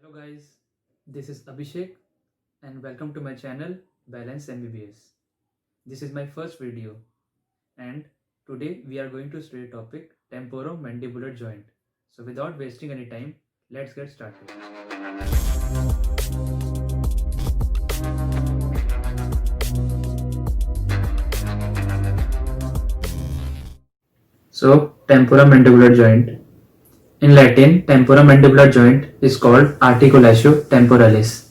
Hello guys, this is Abhishek and welcome to my channel Balance MBBS. This is my first video and today we are going to study topic temporomandibular joint. So without wasting any time, let's get started. So temporomandibular joint. In Latin, temporomandibular joint is called articulatio temporalis.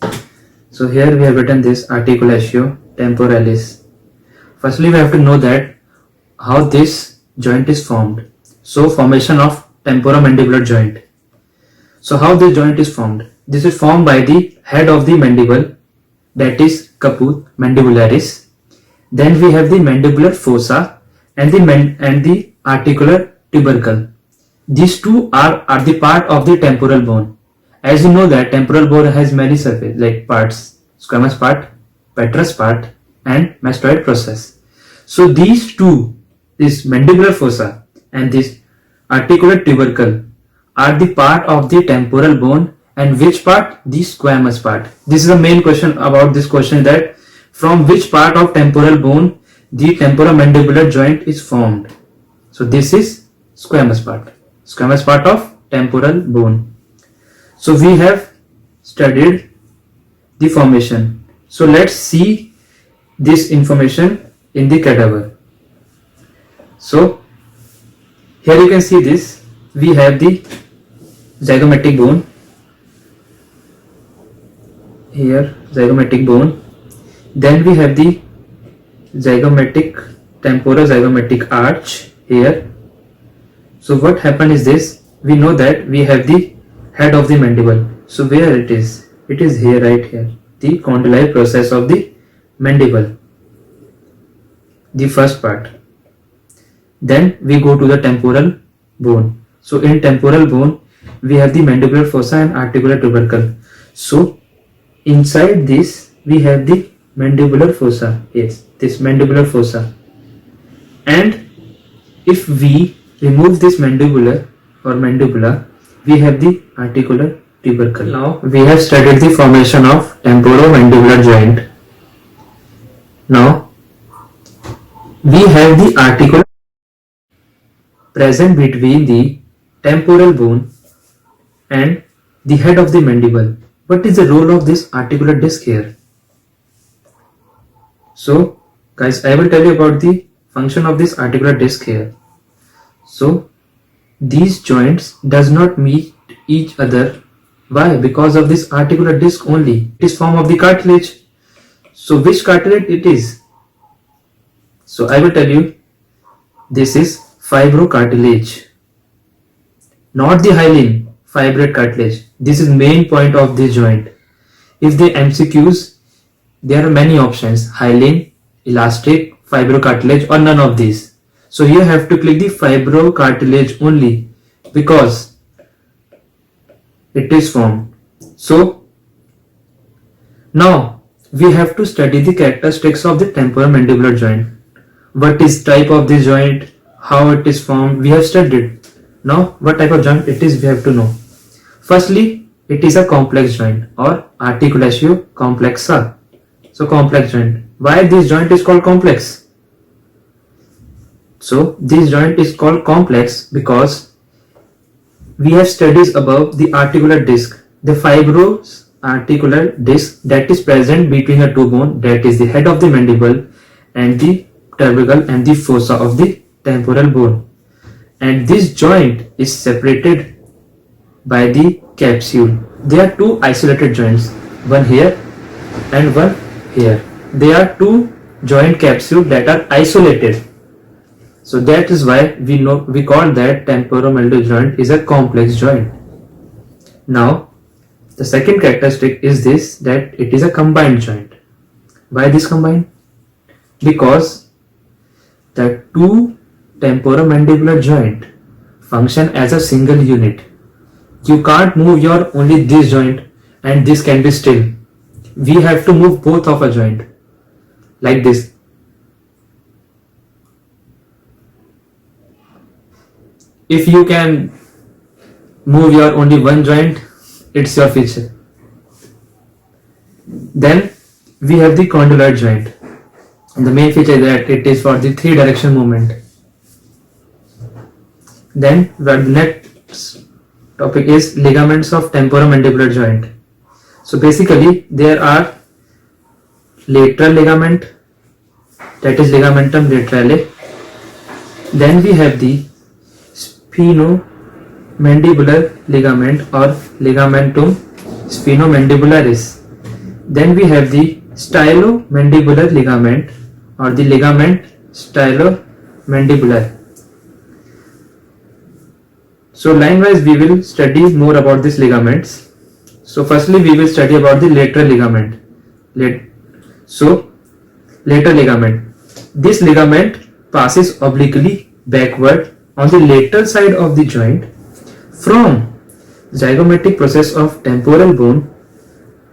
So here we have written this articulatio temporalis. Firstly, we have to know that how this joint is formed. So formation of temporomandibular joint. So how this joint is formed? This is formed by the head of the mandible, that is caput mandibularis. Then we have the mandibular fossa and the articular tubercle. These two are the part of the temporal bone. As you know that temporal bone has many surface like parts, squamous part, petrous part and mastoid process. So these two, this mandibular fossa and this articular tubercle are the part of the temporal bone, and which part? The squamous part. This is the main question about this question, that from which part of temporal bone the temporomandibular joint is formed. So this is squamous part of temporal bone. So we have studied the formation. So let's see this information in the cadaver. So here you can see this. We have the zygomatic bone. Here zygomatic bone. Then we have the temporozygomatic arch here. So what happened is this, we know that we have the head of the mandible. So where it is? It is here, right here. The condylar process of the mandible. The first part. Then we go to the temporal bone. So in temporal bone, we have the mandibular fossa and articular tubercle. So inside this, we have the mandibular fossa. Yes, this mandibular fossa. And if we remove this mandibula, we have the articular tubercle. Now we have studied the formation of temporomandibular joint. Now we have the articular present between the temporal bone and the head of the mandible. What is the role of this articular disc here? So guys, I will tell you about the function of this articular disc here. So these joints does not meet each other. Why? Because of this articular disc only. It is form of the cartilage. So which cartilage it is? So I will tell you, this is fibrocartilage, not the hyaline, fibrate cartilage. This is main point of this joint. If the MCQs, there are many options: hyaline, elastic, fibrocartilage, or none of these. So you have to click the fibrocartilage only because it is formed. So now we have to study the characteristics of the temporomandibular joint. What is type of this joint, how it is formed, we have studied. Now what type of joint it is, we have to know. Firstly, it is a complex joint or articulatio complexa. So complex joint. Why this joint is called complex? So this joint is called complex because we have studies above the articular disc, the fibrous articular disc that is present between the two bones, that is the head of the mandible and the tubercle and the fossa of the temporal bone. And this joint is separated by the capsule. There are two isolated joints, one here and one here. They are two joint capsules that are isolated. So that is why we call that temporomandibular joint is a complex joint. Now the second characteristic is this, that it is a combined joint. Why this combined? Because the two temporomandibular joint function as a single unit. You can't move your only this joint and this can be still. We have to move both of a joint like this. If you can move your only one joint, it's your feature. Then we have the condyloid joint. And the main feature is that it is for the 3 direction movement. Then the next topic is ligaments of temporomandibular joint. So basically there are lateral ligament, that is ligamentum laterale. Then we have the spinomandibular ligament or ligamentum spinomandibularis. Then we have the stylomandibular ligament or the ligament stylomandibular. So line wise we will study more about these ligaments. So firstly we will study about the lateral ligament. Lateral ligament. This ligament passes obliquely backward on the lateral side of the joint from zygomatic process of temporal bone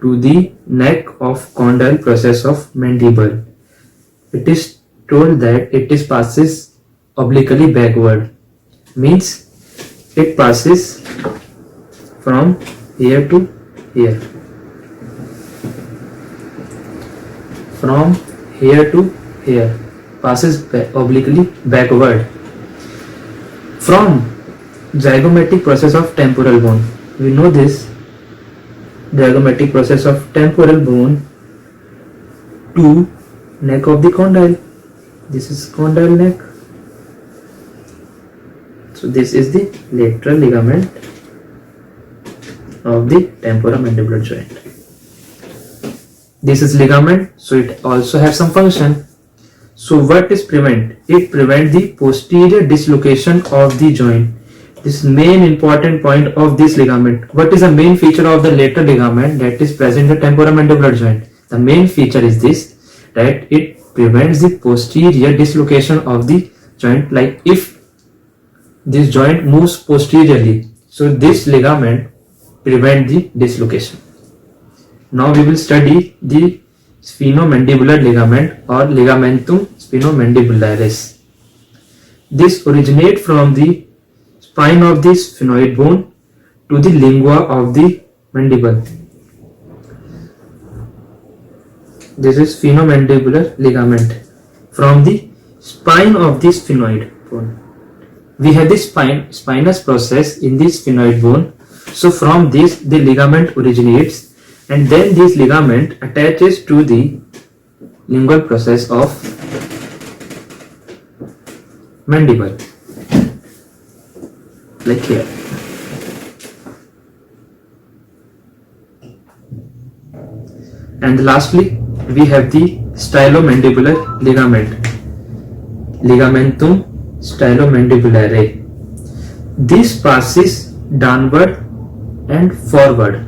to the neck of condyle process of mandible. It is told that it is passes obliquely backward, means it passes from here to here, from here to here, passes obliquely backward from zygomatic process of temporal bone. We know this zygomatic process of temporal bone to neck of the condyle. This is condyle neck. So this is the lateral ligament of the temporomandibular joint. This is ligament, so it also has some function. So what is prevent? It prevents the posterior dislocation of the joint. This main important point of this ligament. What is the main feature of the lateral ligament that is present in the temporomandibular joint? The main feature is this, that it prevents the posterior dislocation of the joint. Like if this joint moves posteriorly, so this ligament prevents the dislocation. Now we will study the sphenomandibular ligament or ligamentum spinomandibularis. This originates from the spine of the sphenoid bone to the lingua of the mandible. This is sphenomandibular ligament from the spine of the sphenoid bone. We have the spinous process in the sphenoid bone. So from this the ligament originates, and then this ligament attaches to the lingual process of mandible, like here. And lastly we have the stylomandibular ligament, ligamentum stylomandibulare. This passes downward and forward,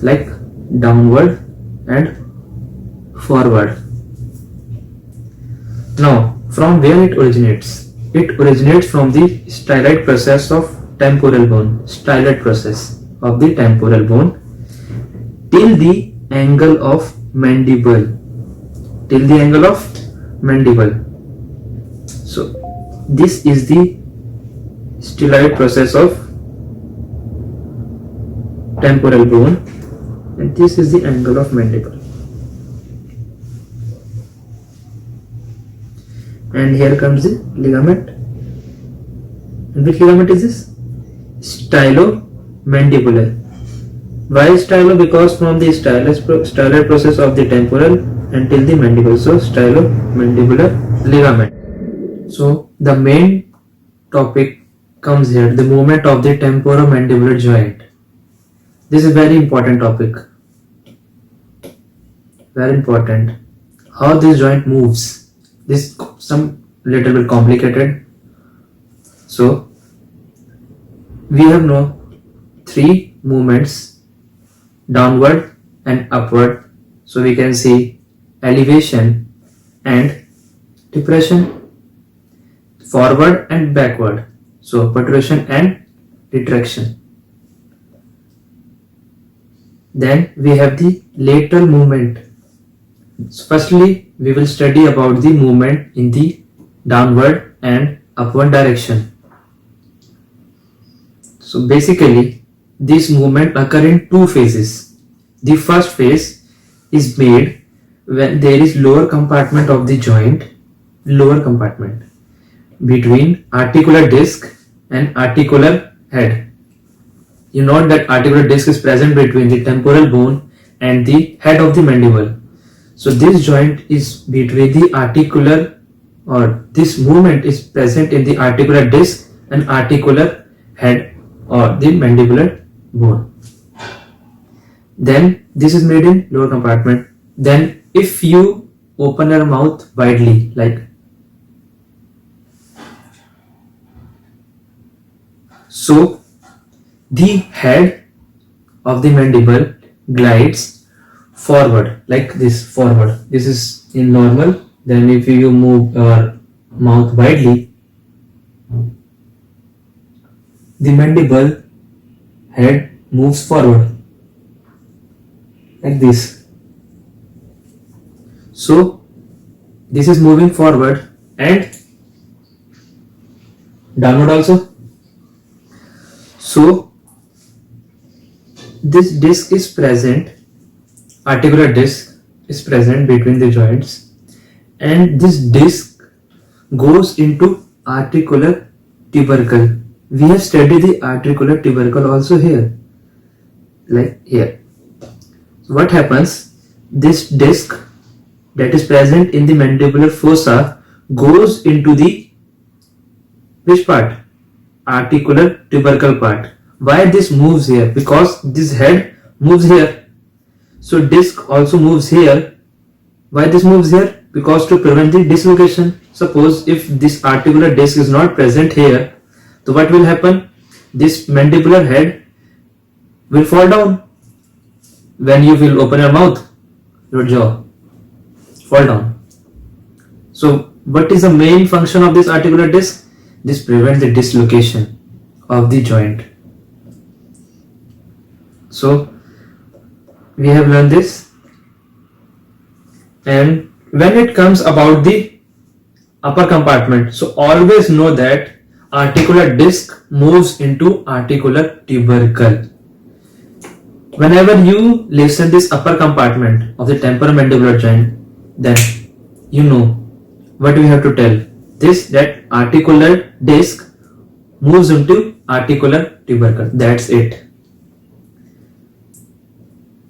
like downward and forward. Now from where it originates? It originates from the styloid process of temporal bone, styloid process of the temporal bone till the angle of mandible, till the angle of mandible. So this is the styloid process of temporal bone, and this is the angle of mandible. And here comes the ligament. And which ligament is this? Stylomandibular. Why stylo? Because from the styloid process of the temporal until the mandible. So stylomandibular ligament. So the main topic comes here, the movement of the temporomandibular joint. This is very important topic. Very important. How this joint moves. This some little bit complicated. So we have no 3 movements, downward and upward. So we can see elevation and depression, forward and backward. So protrusion and retraction. Then we have the lateral movement. So firstly we will study about the movement in the downward and upward direction. So basically this movement occur in 2 phases. The first phase is made when there is lower compartment of the joint, lower compartment between articular disc and articular head. You note that articular disc is present between the temporal bone and the head of the mandible. So this joint is between the articular, or this movement is present in the articular disc and articular head or the mandibular bone. Then this is made in lower compartment. Then if you open your mouth widely, like so, the head of the mandible glides forward like this, forward. This is in normal. Then if you move your mouth widely, the mandible head moves forward like this. So this is moving forward and downward also. So this disc is present, articular disc is present between the joints, and this disc goes into articular tubercle. We have studied the articular tubercle also here, like here. So what happens? This disc that is present in the mandibular fossa goes into the which part? Articular tubercle part. Why this moves here? Because this head moves here. So disc also moves here. Why this moves here? Because to prevent the dislocation. Suppose if this articular disc is not present here, so what will happen? This mandibular head will fall down. When you will open your mouth, your jaw fall down. So what is the main function of this articular disc? This prevents the dislocation of the joint. So we have learned this. And when it comes about the upper compartment, so always know that articular disc moves into articular tubercle. Whenever you listen this upper compartment of the temporomandibular joint, then you know what we have to tell. This, that articular disc moves into articular tubercle. That's it.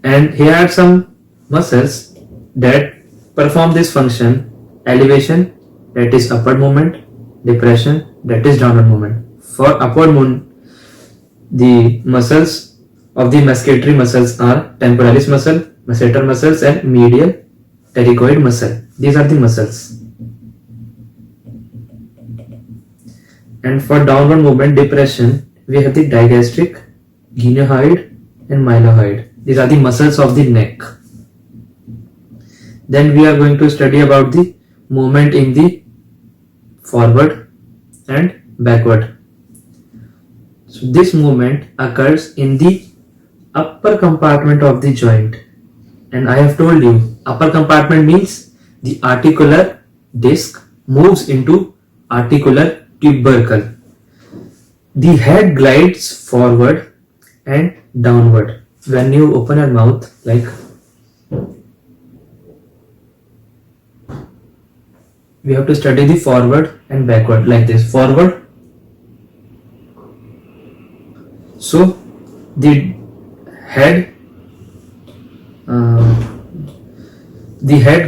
And here are some muscles that perform this function. Elevation, that is upward movement. Depression, that is downward movement. For upward movement, the muscles of the musculatory muscles are temporalis muscle, masseter muscles, and medial pterygoid muscle. These are the muscles. And for downward movement, depression, we have the digastric, glenoid, and mylohyoid. These are the muscles of the neck. Then we are going to study about the movement in the forward and backward. So this movement occurs in the upper compartment of the joint. And I have told you, upper compartment means the articular disc moves into articular tubercle. The head glides forward and downward. When you open your mouth, like we have to study the forward and backward, like this. Forward. So the head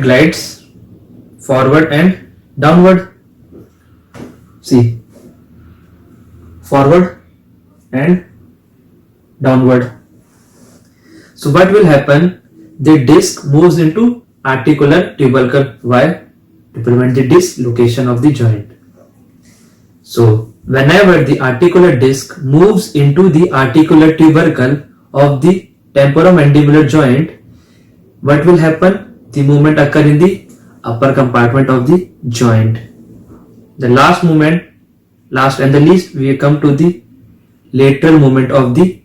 glides forward and downward. See, forward and downward. So what will happen? The disc moves into articular tubercle. Why? To prevent the dislocation of the joint. So whenever the articular disc moves into the articular tubercle of the temporomandibular joint, what will happen? The movement occur in the upper compartment of the joint. The last movement, last and the least, we come to the lateral movement of the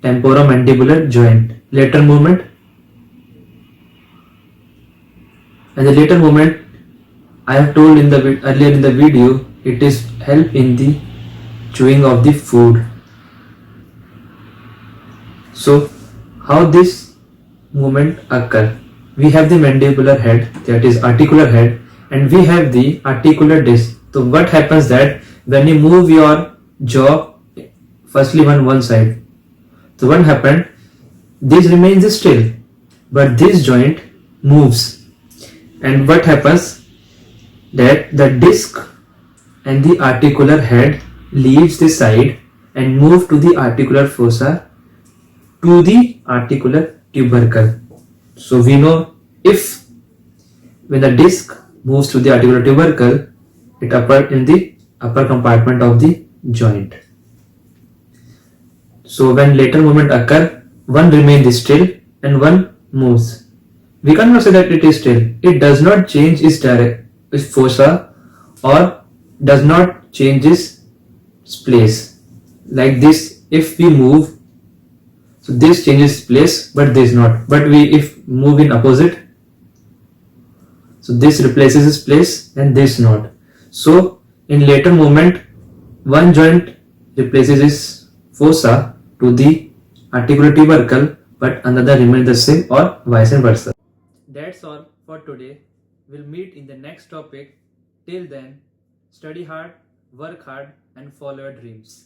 temporomandibular joint. Lateral movement. And the lateral movement, I have told in the earlier in the video, it is help in the chewing of the food. So how this movement occur. We have the mandibular head, that is articular head, and we have the articular disc. So what happens that when you move your jaw, firstly on one side, so what happened? This remains still, but this joint moves. And what happens? That the disc and the articular head leaves the side and move to the articular fossa to the articular tubercle. So we know if when the disc moves to the articular tubercle, it occurs in the upper compartment of the joint. So when lateral movement occur, one remains still and one moves. We cannot say that it is still. It does not change its fossa or does not change its place. Like this, if we move, so this changes place, but this not. But we if move in opposite, so this replaces its place and this not. So in later movement, one joint replaces its fossa to the articular tubercle, but another remains the same or vice versa. That's all for today. We'll meet in the next topic. Till then, study hard, work hard, and follow your dreams.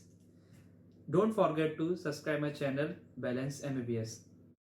Don't forget to subscribe my channel Balance MBBS.